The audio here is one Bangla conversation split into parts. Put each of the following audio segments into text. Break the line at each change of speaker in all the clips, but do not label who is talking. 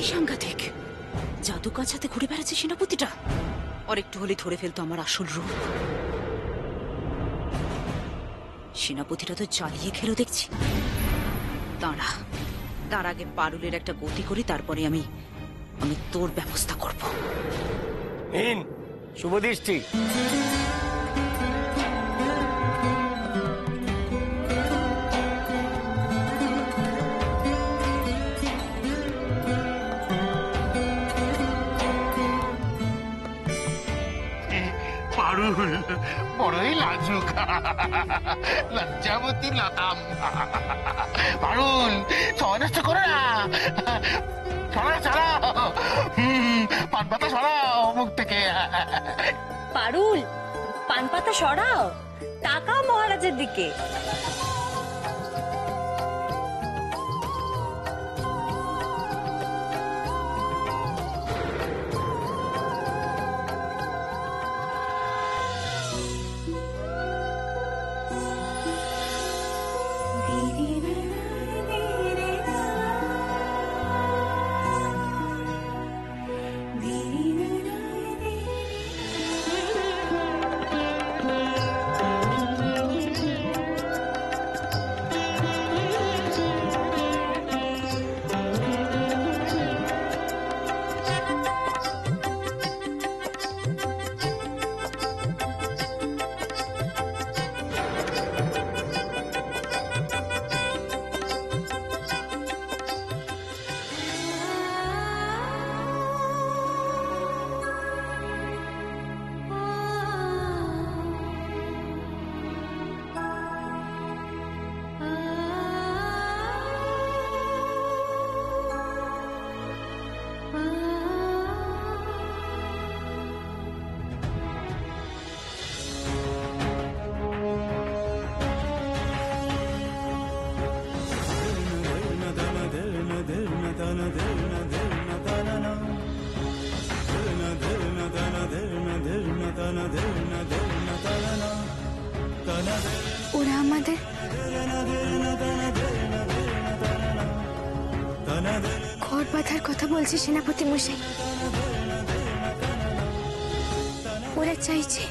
সাংঘাতিক! জাদু কাছাতে ঘুরে বেড়াচ্ছে সেনাপতিটা। আর একটু হলে ধরে ফেলতো আমার আসল রূপ। সেনাপতিটা তো জ্বালিয়ে খেলো দেখছি। দাঁড়া, তার আগে পারুলের একটা গতি করি, তারপরে আমি তোর ব্যবস্থা করব।
শুভ দৃষ্টি।
পারুল বড়ই লাজুক, লজ্জাবতী লতাম। পারুল সহনষ্ট করো না, সরাও সরাও, পান পাতা সরাও মুখ থেকে।
পারুল, পান পাতা সরাও, তাকাও মহারাজের দিকে।
ওরা আমাদের ঘর বাঁধার কথা বলছে সেনাপতি মশাই। ওরা চাইছে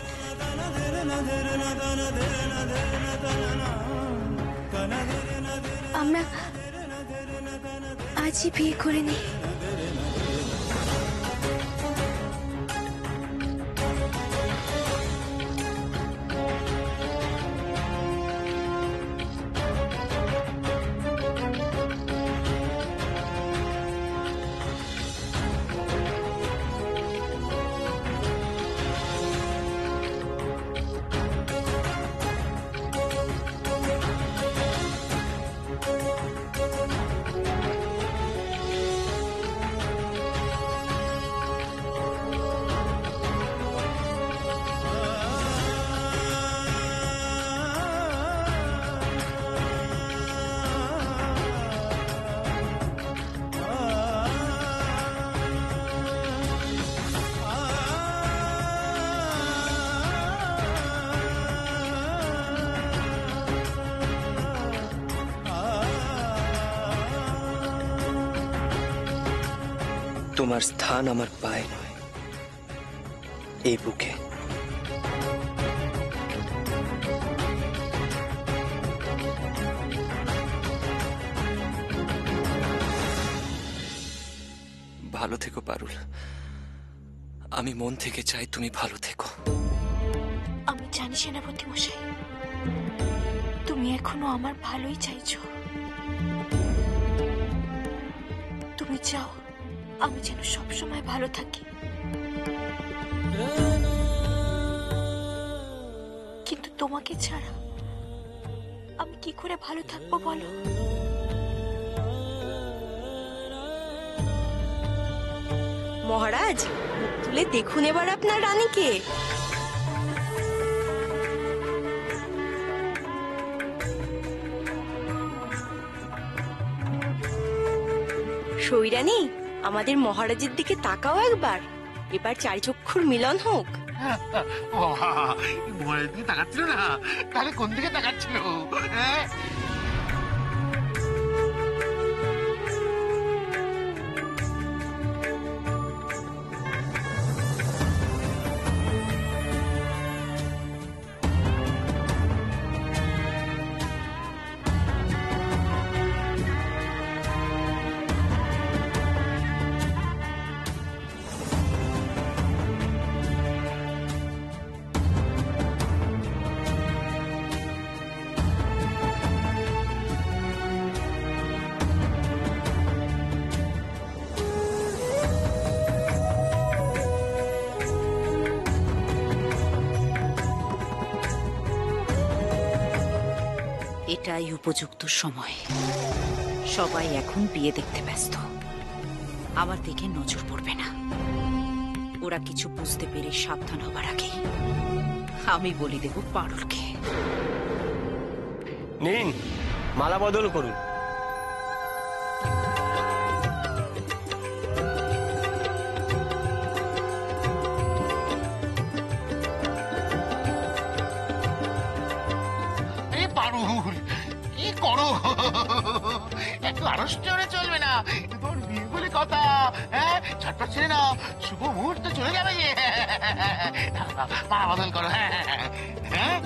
আমরা আজই বিয়ে করে নিই।
তোমার স্থান আমার পায়ে নয়, এই বুকে। ভালো থেকো পারুল, আমি মন থেকে চাই তুমি ভালো থেকো।
আমি জানি সেনাপতি মশাই, তুমি এখনো আমার ভালোই চাইছো। তুমি চাও আমি যেন সবসময় ভালো থাকি, কিন্তু তোমাকে ছাড়া আমি কি করে ভালো থাকবো বলো?
মহারাজ, তুলে দেখুন এবার আপনার রানীকে। সৈরানী, আমাদের মহারাজের দিকে তাকাও একবার। এবার চারি চক্ষুর মিলন হোক।
মহারাজের দিকে তাকাচ্ছিল না, তাহলে কোন দিকে তাকাচ্ছিল?
এটাই উপযুক্ত সময়। সবাই এখন বিয়ে দেখতে ব্যস্ত, আমার দিকে নজর পড়বে না। ওরা কিছু বুঝতে পেরে সাবধান হবার আগেই আমি বলে দেব পারুলকে।
নিন, মালা বদল করুন।
এই পারুল, কি করো? একটু আড়ষ্ট হলে চলবে না, তোর বিয়ে বলে কথা। হ্যাঁ, ছটপট ছেড়ে নাও, শুভ মুহূর্ত চলে যাবে যে। মালা বদল করো। হ্যাঁ হ্যাঁ।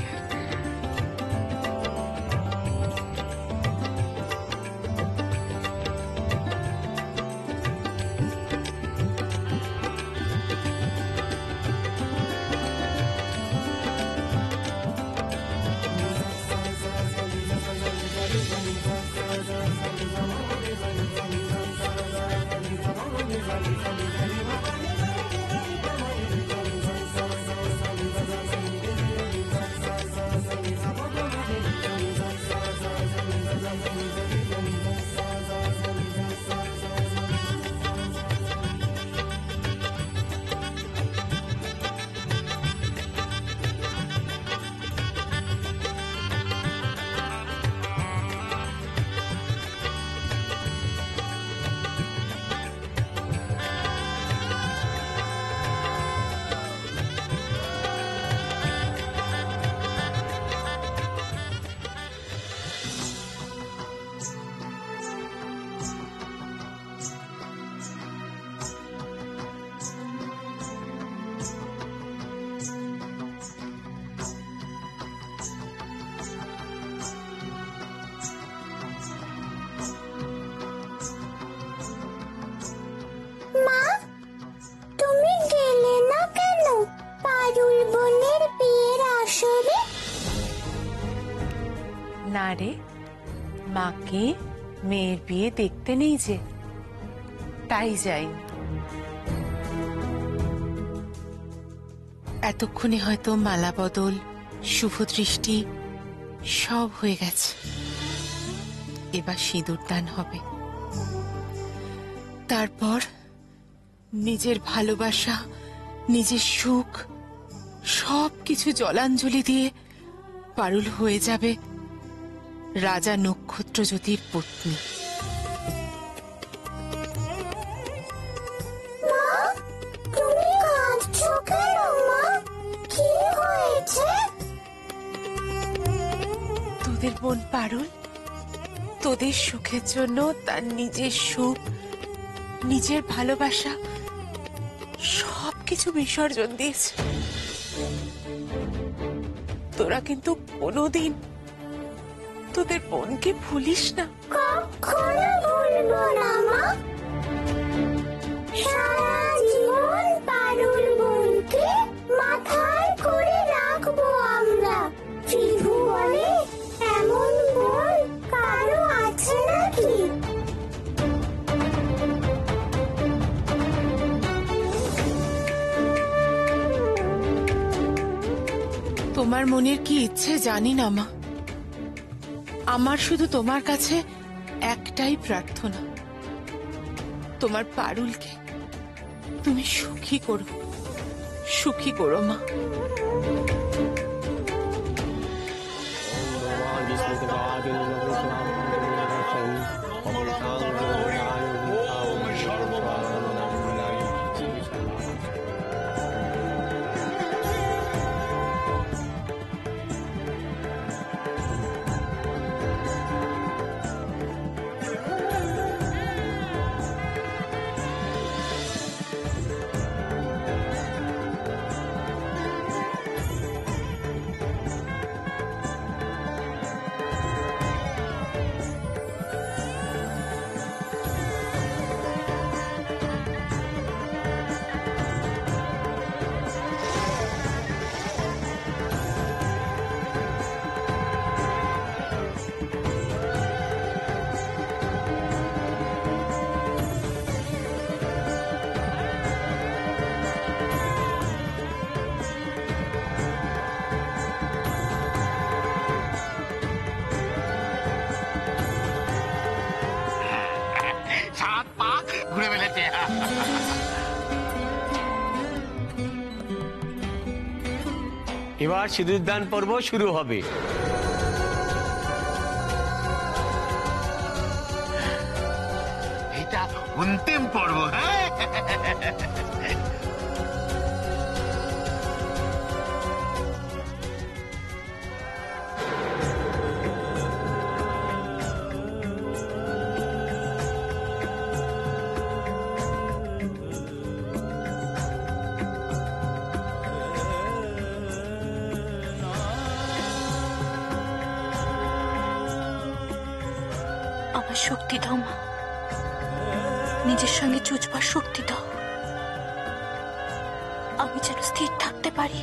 তুমি গেলে না কেন পারুল বোনের বিয়ের আসরে?
না রে, মাকে মেয়ের বিয়ে দেখতে নেই যে, তাই যাই। এতক্ষণে হয়তো মালা বদল, শুভ দৃষ্টি সব হয়ে গেছে। এবার সিঁদুর দান হবে, তারপর নিজের ভালোবাসা, নিজের সুখ সবকিছু জলাঞ্জলি দিয়ে পারুল হয়ে যাবে রাজা নক্ষত্রজ্যোতির পত্নী।
তুমি কাঁদছো কেন মা? কি হয়েছে?
তোদের বোন পারুল তোদের সুখের জন্য তার নিজের সুখ, নিজের ভালোবাসা সবকিছু বিসর্জন দিয়েছে। তোরা কিন্তু কোনোদিন তোদের বোনকে ভুলিস না।
কখনো ভুলবো না মা। সারা জীবন পারুল বোনকে মাথায় করে রাখবো আমরা। ত্রিভুবনে এমন বোন কারো আছে নাকি?
তোমার মনের কি ইচ্ছে জানি না মা, আমার শুধু তোমার কাছে একটাই প্রার্থনা, তোমার পারুলকে তুমি সুখী করো, সুখী করো মা।
এবার সিঁদুরদান পর্ব শুরু হবে।
এটা অন্তিম পর্ব। হ্যাঁ,
আমার শক্তি দাও মা, নিজের সঙ্গে চুচবার শক্তি দাও, আমি যেন স্থির থাকতে পারি।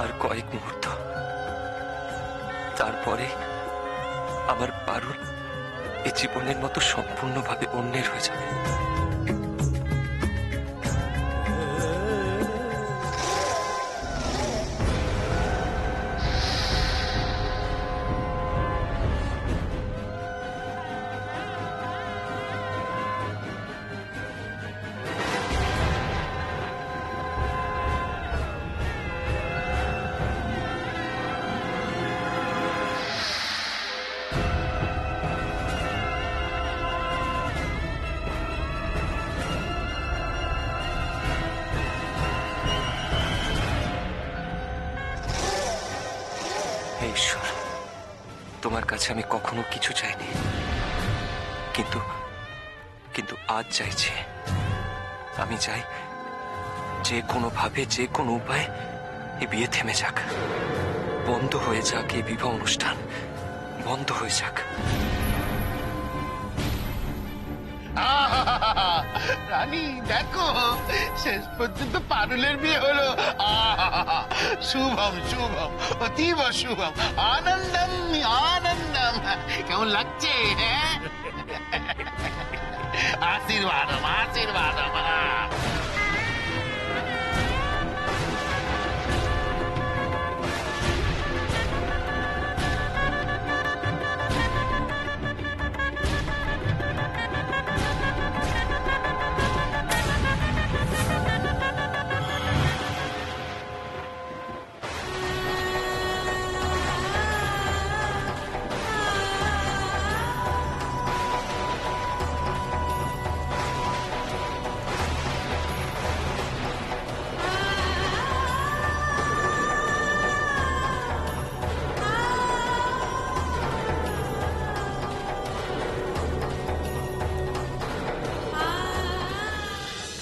আর কয়েক মুহূর্ত, তারপরে আমার পারুল এ জীবনের মতো সম্পূর্ণভাবে অন্যের হয়ে যাবে। হে ঈশ্বর, তোমার কাছে আমি কখনো কিছু চাইনি, কিন্তু কিন্তু আজ চাইছি। আমি চাই যে কোনো ভাবে, যে কোনো উপায়ে এই বিয়ে থেমে যাক, বন্ধ হয়ে যাক, এই বিবাহ অনুষ্ঠান বন্ধ হয়ে যাক।
রানী দেখো, শেষ পর্যন্ত পারুলের বিয়ে হলো। শুভম শুভম, অতীব শুভম, আনন্দম আনন্দম। কেমন লাগছে? হ্যাঁ, আশীর্বাদ আশীর্বাদ।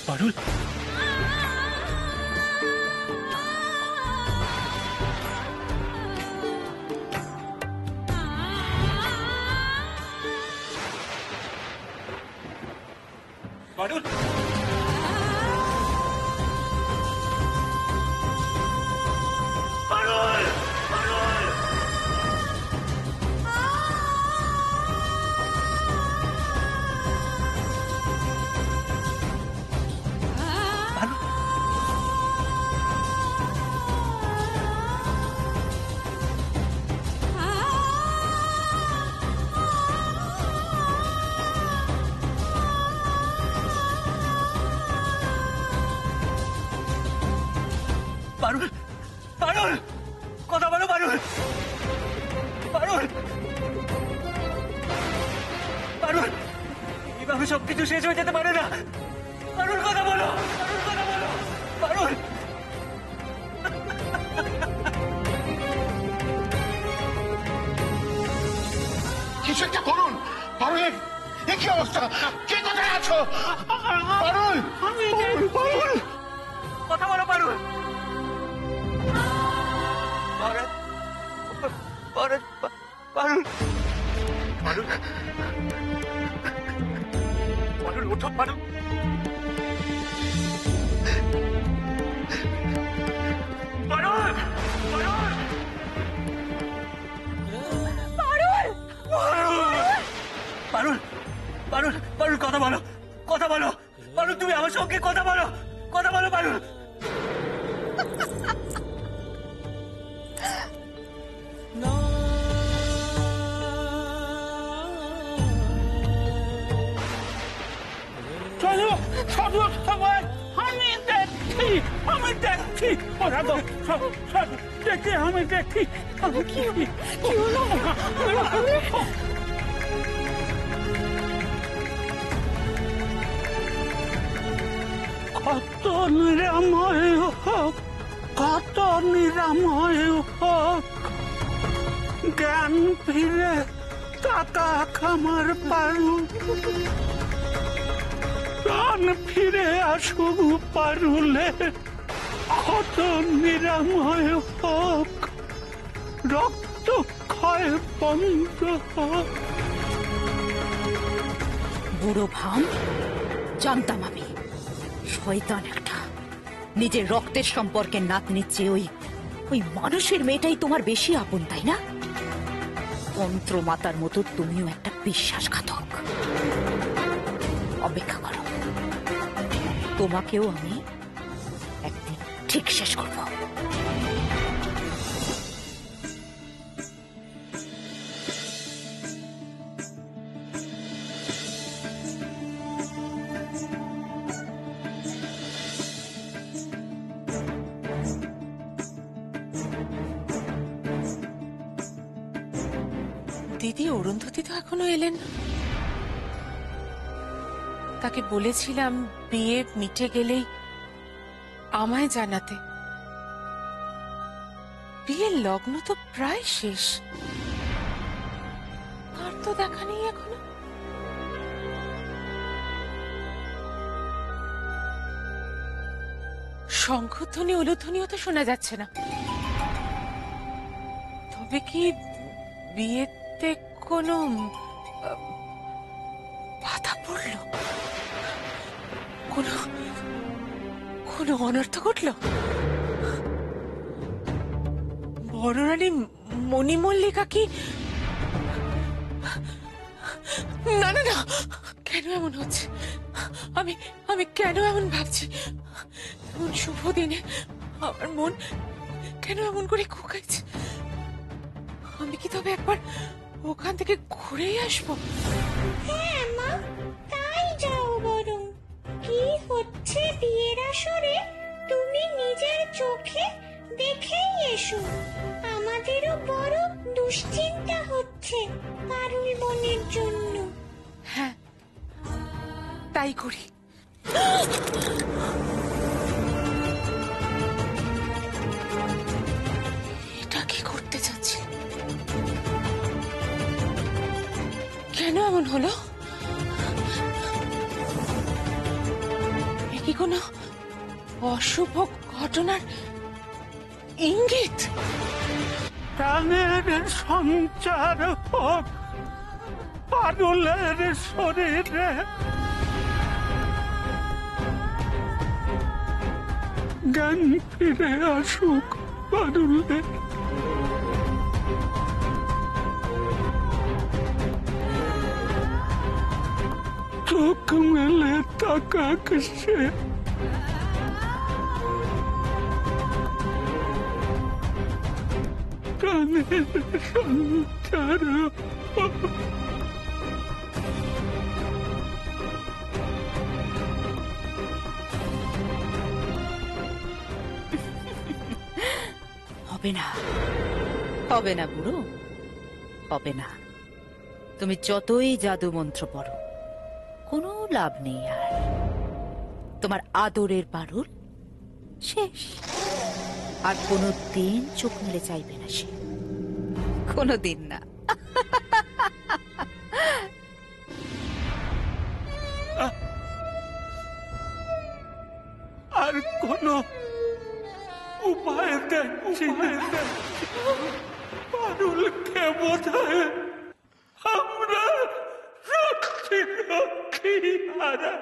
পারুল, পারুল, পারুল, পারুল। পারুল, পারুল, কথা বলো পারুল, পারুল, পারুল, এইভাবে সবকিছু শেষ হয়ে যেতে পারে না। পারুল, কথা বলো, পারুল, কথা বলো, পারুল।
কিছু একটা করুন। পারুলের এ কি অবস্থা? কে কোথায় আছো? পারুল, পারুল,
কথা বলো পারুল। পারুল, পারুল, পারুল, পারুল, পারুল, ওঠো পারুল। পারুল, পারুল, পারুল, পারুল, পারুল, কথা বলো, কথা বলো, পারুল, তুমি আমার সঙ্গে কথা বলো, কথা বলো পারুল।
চলো, সব সময় আমি দেখছি, আমি দেখছি। ওরা তো সব দেখে আমি দেখি। কত নিরাময় হোক, কত নিরাময় হোক, জ্ঞান ফিরে টাকা খামার পারুল, প্রাণ ফিরে আসুক পারুলে, কত নিরাময় হোক, রক্ত ক্ষয় বন্ধ হোক।
বুড়ো ভাম, জানতাম আমি শয়তান একটা। নিজের রক্তের সম্পর্কে নাতনির চেয়ে ওই মানুষের মেয়েটাই তোমার বেশি আপন, তাই না? তন্ত্র মাতার মতো তুমিও একটা বিশ্বাসঘাতক। অপেক্ষা করো, তোমাকেও আমি একদিন ঠিক শেষ করব।
দিদি, অরুন্ধতী তো এখনো এলেন না। তাকে বলেছিলাম বিয়ে মিটে গেলেই আমায় জানাতে। বিয়ের লগ্ন তো প্রায় শেষ, আর তো দেখা নেই এখনো। শঙ্খধ্বনি উলুধ্বনিও তো শোনা যাচ্ছে না। তবে কি বিয়েতে কোনো বাধা পড়ল? কোনো অনর্থ ঘটল? বড়রানী মণিমল্লিকা কি? না না না, কেন এমন হচ্ছে? আমি কেন এমন ভাবছি? এমন শুভ দিনে আমার মন কেন এমন করে খোকাইছে? আমি কি তবে একবার ওখান থেকে ঘুরেই আসবো?
হ্যাঁ মা, তাই যাও বরং। কি হচ্ছে বিয়ের আসরে তুমি নিজের চোখে দেখেই এসো। আমাদেরও বড় দুশ্চিন্তা হচ্ছে পারুল বোনের জন্য।
হ্যাঁ, তাই করি। এটা কি করতে চাচ্ছি? কেন এমন হলো? এ কি কোনো অশুভ ঘটনার ইঙ্গিত?
প্রাণের সঞ্চার হোক পারুলের শরীরে, জ্ঞান ফিরে আসুক পারুলে। চোখ মেলে তাকাক সে, প্রাণের সঞ্চার হোক।
হবে না, হবে না বুড়ো, হবে না। তুমি যতই জাদু মন্ত্র পড়ো, কোনো লাভ নেই। আর তোমার আদরের পারুল শেষ। আর কোনো দিন চোখ মেলে চাইবে না সে, কোনো দিন না।
আর কোনো উপায় দেখছি পারুলকে বোধহয় আমরা রক্ষী হারালাম।